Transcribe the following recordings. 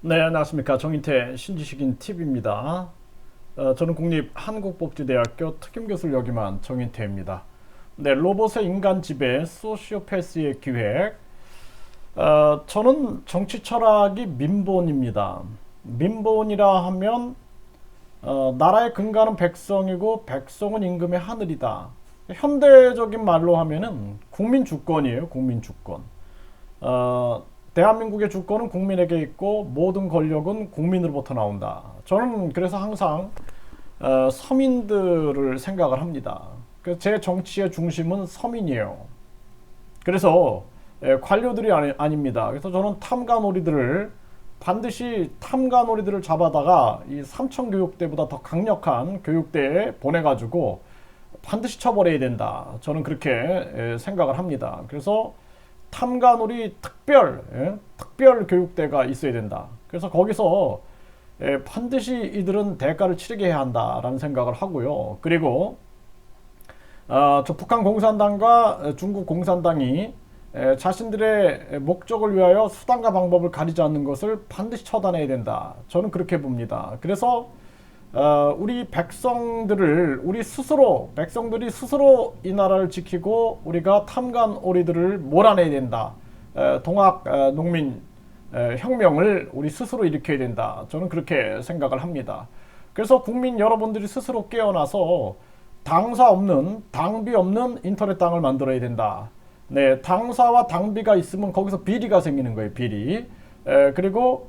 네, 안녕하십니까. 정인태 신지식인 TV입니다. 저는 국립한국복지대학교 특임교수를 역임한 정인태입니다. 네, 로봇의 인간 지배, 소시오패스의 기획. 저는 정치 철학이 민본입니다. 민본이라 하면 나라의 근간은 백성이고 백성은 임금의 하늘이다. 현대적인 말로 하면은 국민 주권이에요. 국민 주권. 대한민국의 주권은 국민에게 있고 모든 권력은 국민으로부터 나온다. 저는 그래서 항상 서민들을 생각을 합니다. 제 정치의 중심은 서민이에요. 그래서 관료들이 아닙니다. 그래서 저는 반드시 탐관오리들을 잡아다가 이 삼천교육대보다 더 강력한 교육대에 보내가지고 반드시 처벌해야 된다. 저는 그렇게 생각을 합니다. 그래서 탐관오리 특별 교육대가 있어야 된다. 그래서 거기서 반드시 이들은 대가를 치르게 해야 한다라는 생각을 하고요. 그리고 저 북한 공산당과 중국 공산당이 자신들의 목적을 위하여 수단과 방법을 가리지 않는 것을 반드시 처단해야 된다. 저는 그렇게 봅니다. 그래서 백성들이 스스로 이 나라를 지키고 우리가 탐관오리들을 몰아내야 된다. 동학 농민 혁명을 우리 스스로 일으켜야 된다. 저는 그렇게 생각을 합니다. 그래서 국민 여러분들이 스스로 깨어나서 당비 없는 인터넷 당을 만들어야 된다. 네, 당사와 당비가 있으면 거기서 비리가 생기는 거예요. 비리. 그리고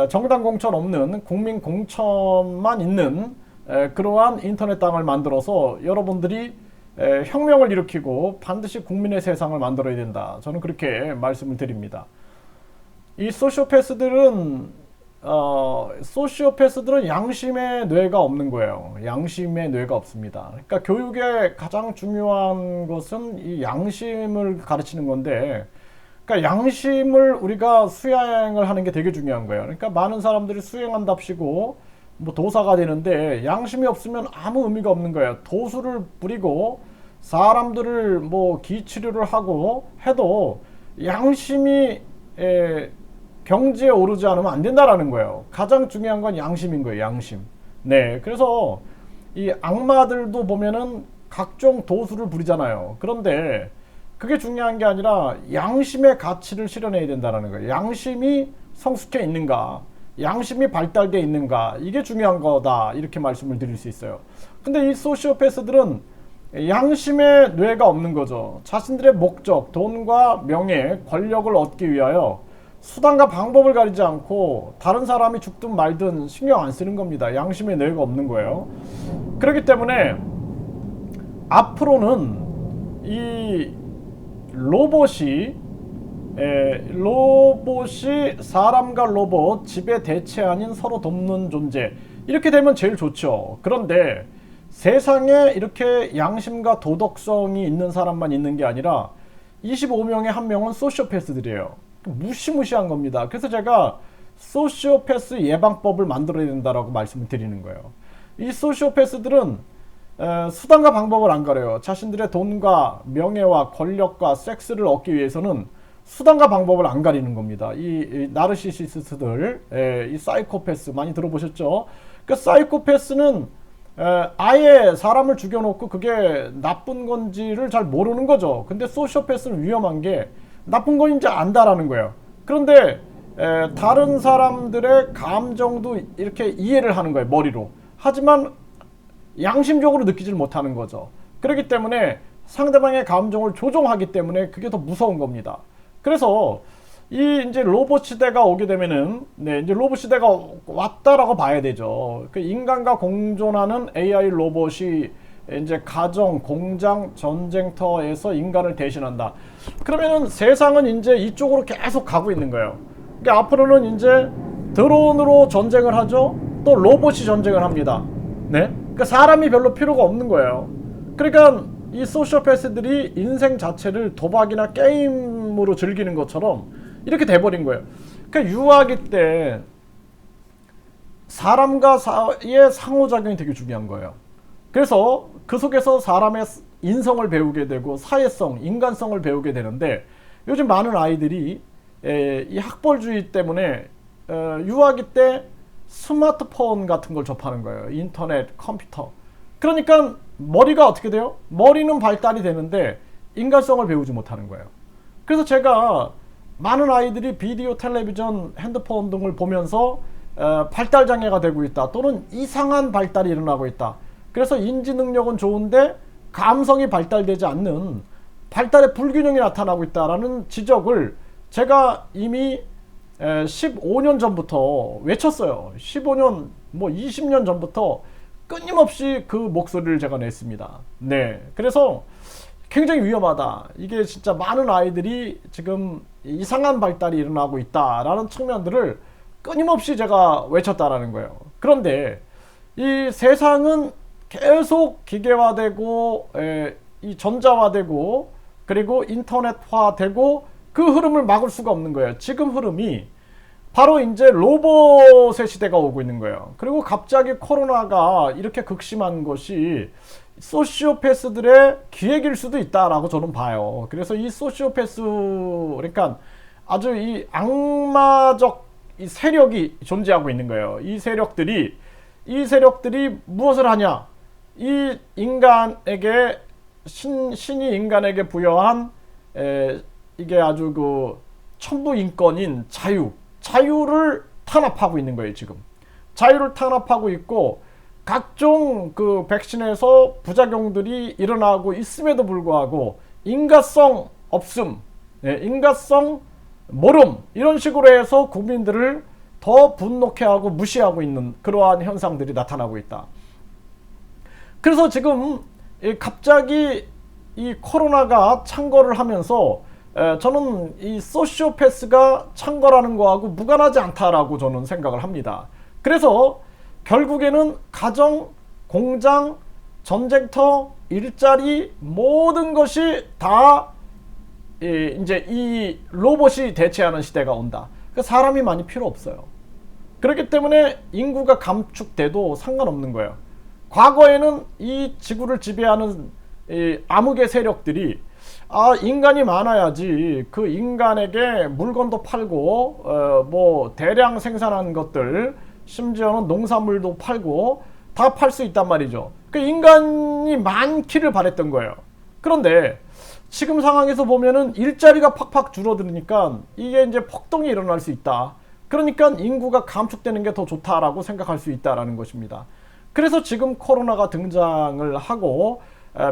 정당 공천 없는 국민 공천만 있는 그러한 인터넷 당을 만들어서 여러분들이 혁명을 일으키고 반드시 국민의 세상을 만들어야 된다. 저는 그렇게 말씀을 드립니다. 이 소시오패스들은 양심의 뇌가 없는 거예요. 양심의 뇌가 없습니다. 그러니까 교육의 가장 중요한 것은 이 양심을 가르치는 건데, 그러니까 양심을 우리가 수행을 하는 게 되게 중요한 거예요. 그러니까 많은 사람들이 수행한답시고 뭐 도사가 되는데 양심이 없으면 아무 의미가 없는 거예요. 도수를 부리고 사람들을 뭐 기치료를 하고 해도 양심이 경지에 오르지 않으면 안 된다라는 거예요. 가장 중요한 건 양심인 거예요. 양심. 네, 그래서 이 악마들도 보면은 각종 도수를 부리잖아요. 그런데 그게 중요한 게 아니라 양심의 가치를 실현해야 된다는 거예요. 양심이 성숙해 있는가, 양심이 발달되어 있는가, 이게 중요한 거다. 이렇게 말씀을 드릴 수 있어요. 근데 이 소시오패스들은 양심의 뇌가 없는 거죠. 자신들의 목적, 돈과 명예, 권력을 얻기 위하여 수단과 방법을 가리지 않고 다른 사람이 죽든 말든 신경 안 쓰는 겁니다. 양심의 뇌가 없는 거예요. 그렇기 때문에 앞으로는 이 로봇이 사람과 로봇 지배 대체 아닌 서로 돕는 존재, 이렇게 되면 제일 좋죠. 그런데 세상에 이렇게 양심과 도덕성이 있는 사람만 있는 게 아니라 25명에 한 명은 소시오패스들이에요. 무시무시한 겁니다. 그래서 제가 소시오패스 예방법을 만들어야 된다라고 말씀을 드리는 거예요. 이 소시오패스들은 수단과 방법을 안 가려요. 자신들의 돈과 명예와 권력과 섹스를 얻기 위해서는 수단과 방법을 안 가리는 겁니다. 이 나르시시스트들, 이 사이코패스 많이 들어보셨죠? 그 사이코패스는 아예 사람을 죽여놓고 그게 나쁜 건지를 잘 모르는 거죠. 근데 소시오패스는 위험한 게 나쁜 건지 안다라는 거예요. 그런데 다른 사람들의 감정도 이렇게 이해를 하는 거예요. 머리로. 하지만 양심적으로 느끼질 못하는 거죠. 그렇기 때문에 상대방의 감정을 조종하기 때문에 그게 더 무서운 겁니다. 그래서 이제 로봇 시대가 오게 되면은, 네, 이제 로봇 시대가 왔다라고 봐야 되죠. 그 인간과 공존하는 AI 로봇이 이제 가정, 공장, 전쟁터에서 인간을 대신한다. 그러면은 세상은 이제 이쪽으로 계속 가고 있는 거예요. 그러니까 앞으로는 이제 드론으로 전쟁을 하죠. 또 로봇이 전쟁을 합니다. 네? 그러니까 사람이 별로 필요가 없는 거예요. 그러니까 이 소시오패스들이 인생 자체를 도박이나 게임으로 즐기는 것처럼 이렇게 돼버린 거예요. 그러니까 유아기 때 사람과 사이의 상호작용이 되게 중요한 거예요. 그래서 그 속에서 사람의 인성을 배우게 되고 사회성, 인간성을 배우게 되는데 요즘 많은 아이들이 이 학벌주의 때문에 유아기 때 스마트폰 같은 걸 접하는 거예요. 인터넷, 컴퓨터. 그러니까 머리가 어떻게 돼요? 머리는 발달이 되는데 인간성을 배우지 못하는 거예요. 그래서 제가 많은 아이들이 비디오, 텔레비전, 핸드폰 등을 보면서 발달 장애가 되고 있다, 또는 이상한 발달이 일어나고 있다. 그래서 인지 능력은 좋은데 감성이 발달되지 않는 발달의 불균형이 나타나고 있다라는 지적을 제가 이미 15년 전부터 외쳤어요. 15년, 뭐 20년 전부터 끊임없이 그 목소리를 제가 냈습니다. 네. 그래서 굉장히 위험하다. 이게 진짜 많은 아이들이 지금 이상한 발달이 일어나고 있다라는 측면들을 끊임없이 제가 외쳤다라는 거예요. 그런데 이 세상은 계속 기계화되고 이 전자화되고 그리고 인터넷화되고 그 흐름을 막을 수가 없는 거예요. 지금 흐름이 바로 이제 로봇의 시대가 오고 있는 거예요. 그리고 갑자기 코로나가 이렇게 극심한 것이 소시오패스들의 기획일 수도 있다라고 저는 봐요. 그래서 이 소시오패스, 그러니까 아주 이 악마적 이 세력이 존재하고 있는 거예요. 이 세력들이 무엇을 하냐? 이 인간에게 신이 인간에게 부여한 이게 아주 그 천부 인권인 자유를 탄압하고 있는 거예요. 지금 자유를 탄압하고 있고 각종 그 백신에서 부작용들이 일어나고 있음에도 불구하고 인간성 없음, 인간성 모름, 이런 식으로 해서 국민들을 더 분노케 하고 무시하고 있는 그러한 현상들이 나타나고 있다. 그래서 지금 갑자기 이 코로나가 창궐을 하면서 저는 이 소시오패스가 창궐하는 거하고 무관하지 않다라고 저는 생각을 합니다. 그래서 결국에는 가정, 공장, 전쟁터, 일자리 모든 것이 다 이제 이 로봇이 대체하는 시대가 온다. 사람이 많이 필요 없어요. 그렇기 때문에 인구가 감축돼도 상관없는 거예요. 과거에는 이 지구를 지배하는 이 암흑의 세력들이 인간이 많아야지 그 인간에게 물건도 팔고 뭐 대량 생산한 것들, 심지어는 농산물도 팔고 다 팔 수 있단 말이죠. 그 인간이 많기를 바랬던 거예요. 그런데 지금 상황에서 보면은 일자리가 팍팍 줄어드니까 이게 이제 폭동이 일어날 수 있다. 그러니까 인구가 감축되는 게 더 좋다라고 생각할 수 있다라는 것입니다. 그래서 지금 코로나가 등장을 하고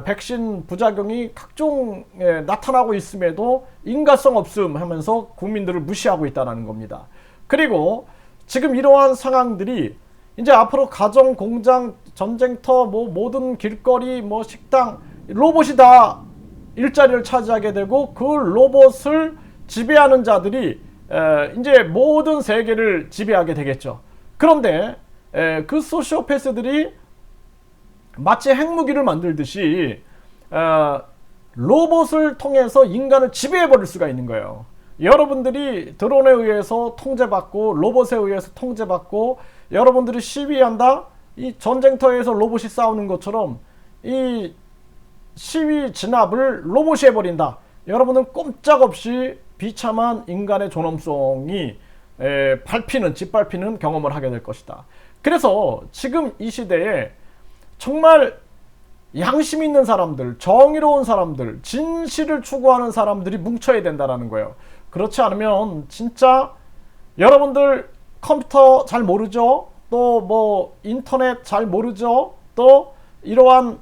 백신 부작용이 각종 나타나고 있음에도 인간성 없음 하면서 국민들을 무시하고 있다는 겁니다. 그리고 지금 이러한 상황들이 이제 앞으로 가정, 공장, 전쟁터, 뭐 모든 길거리, 뭐 식당, 로봇이 다 일자리를 차지하게 되고 그 로봇을 지배하는 자들이 이제 모든 세계를 지배하게 되겠죠. 그런데 그 소시오패스들이 마치 핵무기를 만들듯이 로봇을 통해서 인간을 지배해버릴 수가 있는 거예요. 여러분들이 드론에 의해서 통제받고 로봇에 의해서 통제받고 여러분들이 시위한다? 이 전쟁터에서 로봇이 싸우는 것처럼 이 시위 진압을 로봇이 해버린다. 여러분은 꼼짝없이 비참한 인간의 존엄성이 짓밟히는 경험을 하게 될 것이다. 그래서 지금 이 시대에 정말 양심 있는 사람들, 정의로운 사람들, 진실을 추구하는 사람들이 뭉쳐야 된다는 거예요. 그렇지 않으면 진짜 여러분들 컴퓨터 잘 모르죠? 또 뭐 인터넷 잘 모르죠? 또 이러한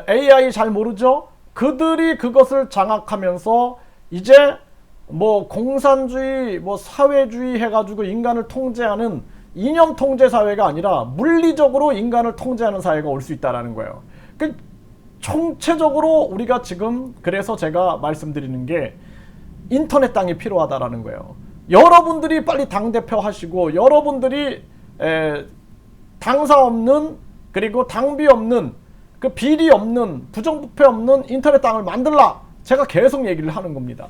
AI 잘 모르죠? 그들이 그것을 장악하면서 이제 뭐 공산주의, 뭐 사회주의 해가지고 인간을 통제하는 이념 통제 사회가 아니라 물리적으로 인간을 통제하는 사회가 올 수 있다는 거예요. 그 총체적으로 우리가 지금, 그래서 제가 말씀드리는 게 인터넷 당이 필요하다라는 거예요. 여러분들이 빨리 당대표 하시고 여러분들이 당사 없는, 그리고 당비 없는, 그 비리 없는, 부정부패 없는 인터넷 당을 만들라. 제가 계속 얘기를 하는 겁니다.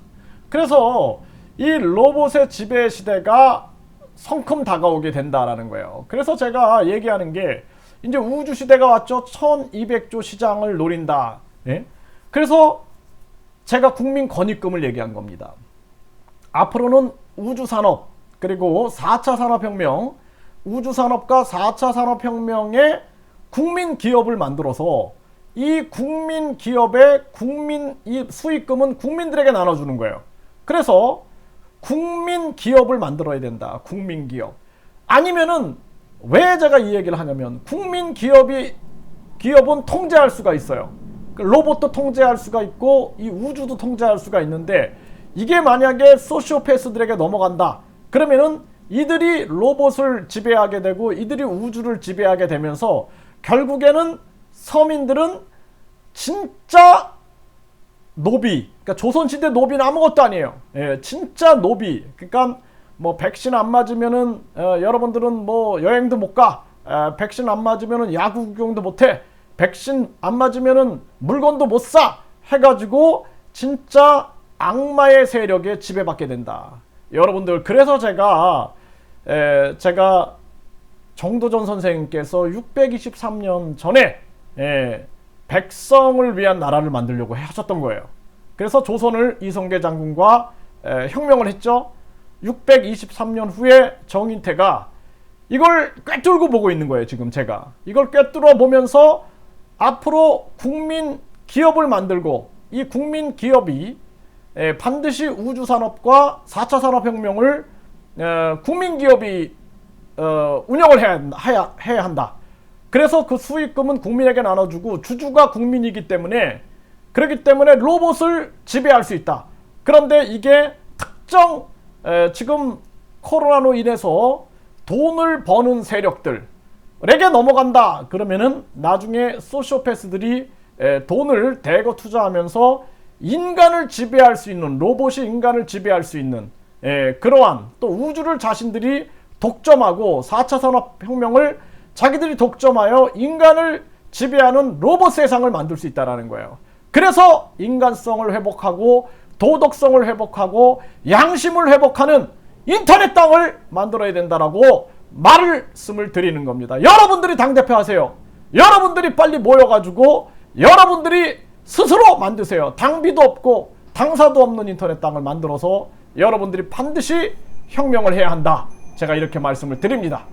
그래서 이 로봇의 지배 시대가 성큼 다가오게 된다라는 거예요. 그래서 제가 얘기하는 게 이제 우주 시대가 왔죠. 1200조 시장을 노린다. 예? 그래서 제가 국민 권익금을 얘기한 겁니다. 앞으로는 우주 산업, 그리고 4차 산업혁명, 우주산업과 4차 산업혁명의 국민 기업을 만들어서 이 국민 기업의 이 수익금은 국민들에게 나눠주는 거예요. 그래서 국민 기업을 만들어야 된다. 국민 기업. 아니면은 왜 제가 이 얘기를 하냐면 국민 기업은 통제할 수가 있어요. 로봇도 통제할 수가 있고 이 우주도 통제할 수가 있는데 이게 만약에 소시오패스들에게 넘어간다. 그러면은 이들이 로봇을 지배하게 되고 이들이 우주를 지배하게 되면서 결국에는 서민들은 진짜 노비, 그러니까 조선시대 노비는 아무것도 아니에요. 예, 진짜 노비. 그러니까 뭐 백신 안 맞으면은 여러분들은 뭐 여행도 못 가. 백신 안 맞으면은 야구 구경도 못 해. 백신 안 맞으면은 물건도 못 사. 해가지고 진짜 악마의 세력에 지배받게 된다. 여러분들, 그래서 제가 정도전 선생님께서 623년 전에 백성을 위한 나라를 만들려고 하셨던 거예요. 그래서 조선을 이성계 장군과 혁명을 했죠. 623년 후에 정인태가 이걸 꿰뚫고 보고 있는 거예요. 지금 제가 이걸 꿰뚫어 보면서 앞으로 국민 기업을 만들고 이 국민 기업이 반드시 우주산업과 4차 산업혁명을 국민 기업이 운영을 해야 한다. 그래서 그 수익금은 국민에게 나눠주고 주주가 국민이기 때문에, 그렇기 때문에 로봇을 지배할 수 있다. 그런데 이게 특정 지금 코로나로 인해서 돈을 버는 세력들에게 넘어간다. 그러면은 나중에 소시오패스들이 돈을 대거 투자하면서 인간을 지배할 수 있는, 로봇이 인간을 지배할 수 있는 그러한, 또 우주를 자신들이 독점하고 4차 산업혁명을 자기들이 독점하여 인간을 지배하는 로봇 세상을 만들 수 있다는 거예요. 그래서 인간성을 회복하고 도덕성을 회복하고 양심을 회복하는 인터넷 땅을 만들어야 된다라고 말씀을 드리는 겁니다. 여러분들이 당대표 하세요. 여러분들이 빨리 모여가지고 여러분들이 스스로 만드세요. 당비도 없고 당사도 없는 인터넷 땅을 만들어서 여러분들이 반드시 혁명을 해야 한다. 제가 이렇게 말씀을 드립니다.